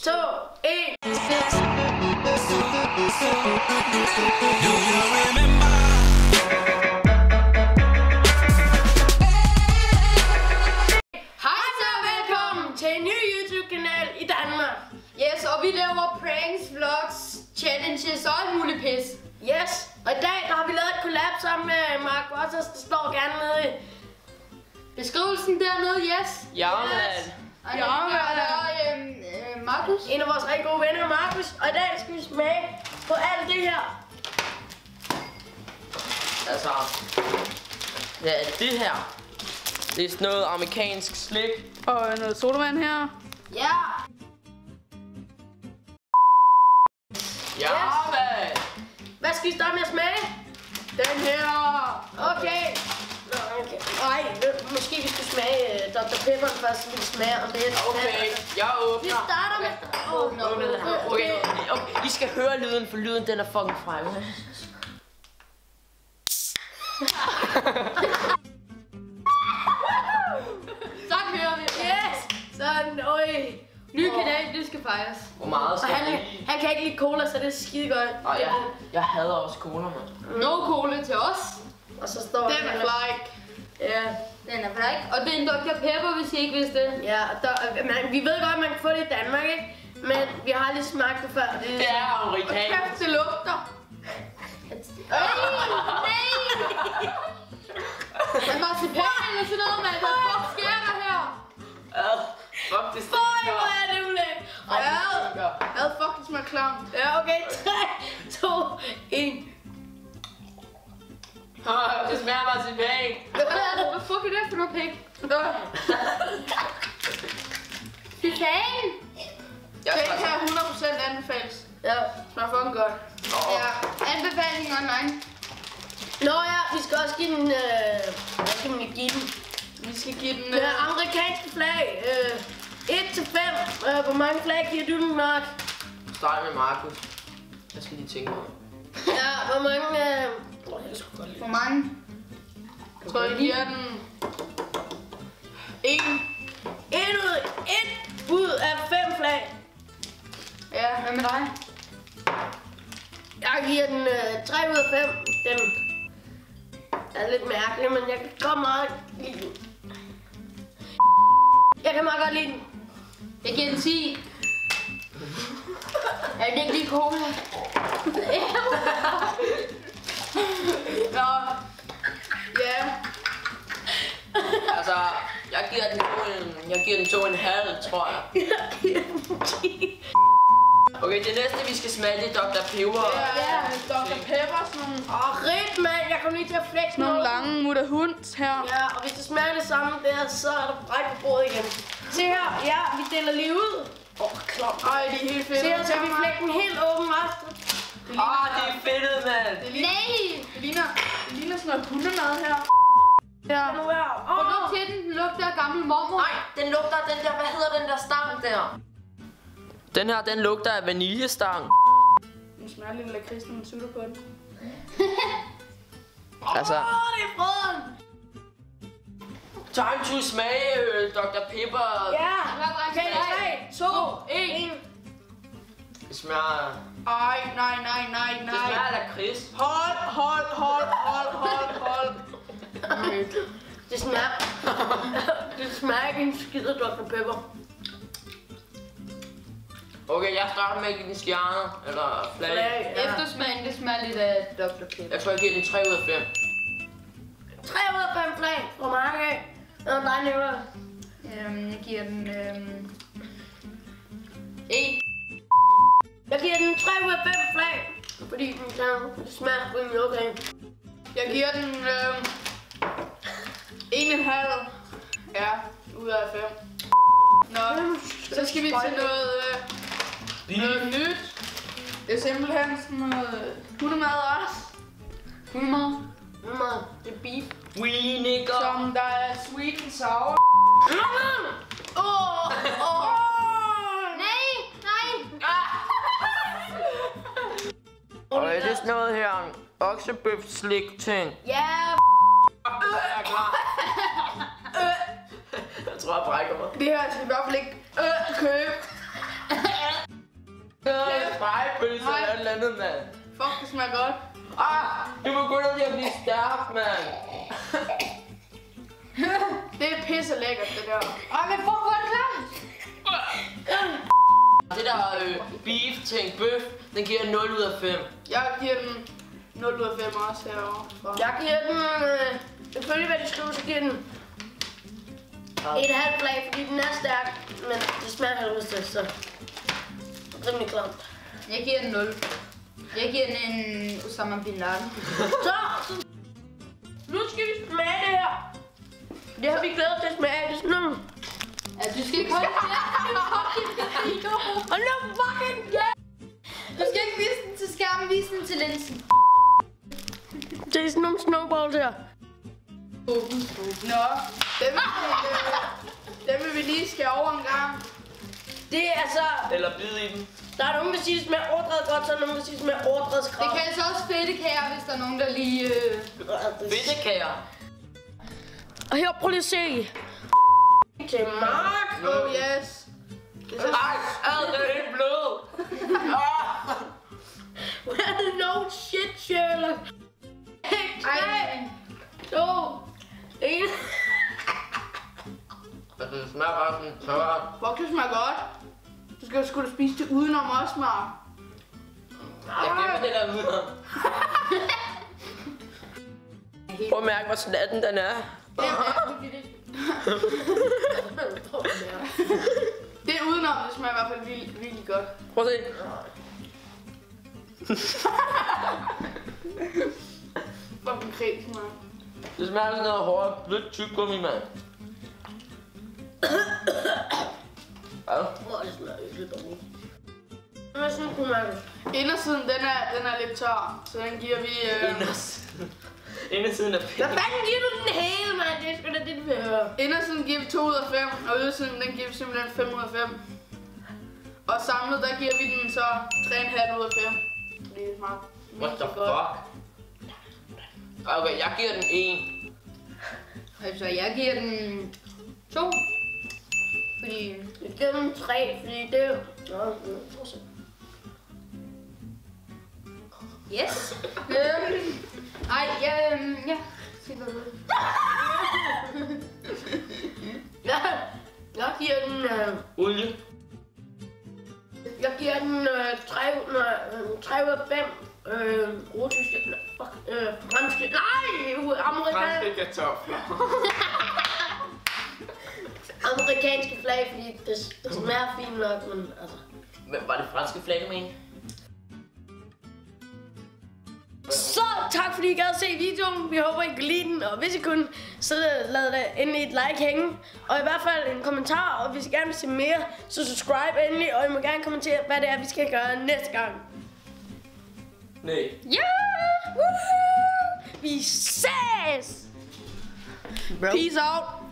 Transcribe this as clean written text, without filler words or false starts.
2, 1. Hej så, velkommen til en ny YouTube-kanal i Danmark. Yes, og vi laver pranks, vlogs, challenges og alt muligt pis. Yes, og i dag der har vi lavet et collab sammen med Mark Waters, der står gerne nede i Beskrivelsen dernede, yes. Ja, mand. Og Markus. en af vores rigtig gode venner, Markus. Og i dag skal vi smage på alt det her. Altså, ja, det her, det er sådan noget amerikansk slik. Og noget sodavand her. Ja. Ja, mand. Hvad skal vi starte med at smage? Den her. Okay. Nej, måske vi skal smage Dr. Pepper først, så vi kan smage om det er Okay, jeg åbner. Vi starter med... Åbner den her. Okay, I skal høre lyden, for lyden den er fucking fremme. Så kører vi. Yes! Sådan, øj. Ny kanal, det skal fejres. Hvor meget Og skal jeg han kan ikke lide cola, så det er skide godt. Og jeg hader også cola, mand. No cola til os. Og så står Den er flike. Ja. Den er flike. Og det er en Dr. Pepper, hvis I ikke vidste det. Ja, vi ved godt, at man kan få det i Danmark, ikke? Men vi har aldrig smagt det før. Det er amerikansk. Kæft, det lugter. Nej! Det var marcipan eller sådan noget, mand. Hvad fuck sker der her? Fuck, det Hvor stinker. er det ulækkert. Hvad fuck, det smager klamt. Ja, okay. 3, 2, 1. Det smager marcipan. Hvad fuck er det for noget pik? Fy fan! Jeg Den kan 100% anbefales. Ja. Smager fucking godt. Ja, anbefaling online. Nå ja, vi skal også give den... hvad skal vi give den? Vi skal give den... Det er amerikanske flag. 1 til 5. Hvor mange flag giver du den, Mark? Start med Markus. Jeg skal lige tænke mig. Ja, hvor mange... jeg skulle godt lide. Hvor mange? Jeg tror, jeg giver den... 1. 1 ud af 5 flag. Ja, hvad med dig? Jeg giver den 3 ud af 5. Den er lidt mærkelig, men jeg kan godt meget lide den. Jeg kan meget godt lide den. Jeg giver den 10. Jeg kan ikke lide cola. Nå. Ja. Altså, jeg giver den 2,5, tror jeg. Jeg giver den 10. Okay, det næste vi skal smage, det er Dr. Pepper. Ja, Dr. Pepper, sådan nogle... Rigt, mand. Jeg kommer lige til at flexe Nogle lange mutterhunds her. Ja, og hvis det smager det samme der, så er der bræk på bordet igen. Se her, ja, vi deler lige ud. Klap. Ej, det er helt fedt. Se her, så vi flækker den helt åben resten. Det er fedtet, mand. Det ligner sådan noget hundemad her. Ja. Nu her. Og luk til den. Den lugter af gammel mormor. Nej, den lugter af den der, hvad hedder den der stang der? Den her, den lugter af vaniljestang. Den smager lidt lakrids, når man sutter på den. Altså, Det er frøden. time to smage Dr. Pepper. Ja, Okay, 3, 2, 1. Det smager... Ej, nej. Det smager af lakrids. Hold. Det smager ikke en skid af Dr. Pepper. Okay, jeg starter med at give den stjerner, eller flag. Ja. Eftersmagen, det smager lidt af Dr. Pepper. Jeg tror, jeg giver den 3 ud af 5. 3 ud af 5 flag fra Mark af. Og dig, Nicolaj. Jeg giver den 1. Jeg giver den 3 ud af 5 flag. Fordi den smager rimelig okay. Jeg giver den 1,5. Ja, ud af 5. Nå, så skal vi til noget nyt. Det er simpelthen sådan noget hundemad også. Hundemad. Det er beef. We nigger. Som der er sweet and sour. Nej. Okay, det er sådan noget her. Oksebøf slik ting. Ja. Jeg er klar. Jeg tror, jeg brækker mig. Det her skal i hvert fald ikke købe. andet, mand. Fuck, det smager godt. Du begynder lige at blive stærk, mand. Det er pisse lækkert, det der. Men fuck, hvor er det klamt! Det der beef til en bøf, den giver 0 ud af 5. Jeg giver den 0 ud af 5 også herovre. Jeg giver den, ifølge hvad de skriver, så giver den et halvt flag, fordi den er stærk, men det smager helvedes til, så rimelig klamt. Jeg giver den 0. Jeg giver den en Osama Bin Laden. Så nu skal vi smage det her. Det har vi glædet til at smage. Det er sådan nogle... Ja, du skal ikke holde det. Og nu fucking yeah! Du skal ikke vise den til skærmen, vise den til linsen. Det er sådan nogle snowballs her. Nå, dem vil vi lige skære over en gang. Det er altså... Eller bid i den. Der er nogen, der siger, at det smager overdrevet godt, så er der nogen, der siger, at det smager overdrevet Det skrab. kan altså også fedtekager, hvis der er nogen, der lige... Fedtekager. Og her, prøv lige at se. Til Mark. Oh yes. Det er så Det er helt blød. No shit, Sherlock. 3, 2, 1. Den smager bare sådan tørt. fuck, det smager godt. Du skal sgu da spise det udenom også, Mark. Jeg gemmer det der udenom. Prøv at mærke, hvor slatten den er. Det er udenom, det smager i hvert fald virkelig godt. Prøv at se. Fucking kreds, Mark. Det smager sådan noget hårdt, blødt tyggegummi, mand. Ja. Det smager virkelig dårligt. Hvad synes du, Markus? Indersiden, den er lidt tør, så den giver vi... Indersiden er Hvad fedt. fanden giver du den hele, mand? Det er sgu da det, du vil høre. Indersiden giver vi 2 ud af 5, og ydersiden, den giver vi simpelthen 5 ud af 5. Og samlet, der giver vi den så 3,5 ud af 5. Fordi det smager What the virkelig godt. fuck? Okay, jeg giver den 1. Altså, jeg giver den 2. Fordi... Jeg giver den 3, fordi det er jo... Fortsæt. Yes. Ej, ja. Se godt ud. Jeg giver den... Olie. Jeg giver den 3 ud af 5. Russiske... Franske... Nej! Franske kartofler. Amerikanske flag, fordi det smager fint nok, men altså... Men var det franske flag, du mener? Så tak fordi I gad at se videoen. Vi håber I kan lide den, og hvis I kunne, så lad da endelig et like hænge. Og i hvert fald en kommentar, og hvis I gerne vil se mere, så subscribe endelig, og I må gerne kommentere, hvad det er, vi skal gøre næste gang. Nej. Ja! Woohoo! Vi ses! Peace out!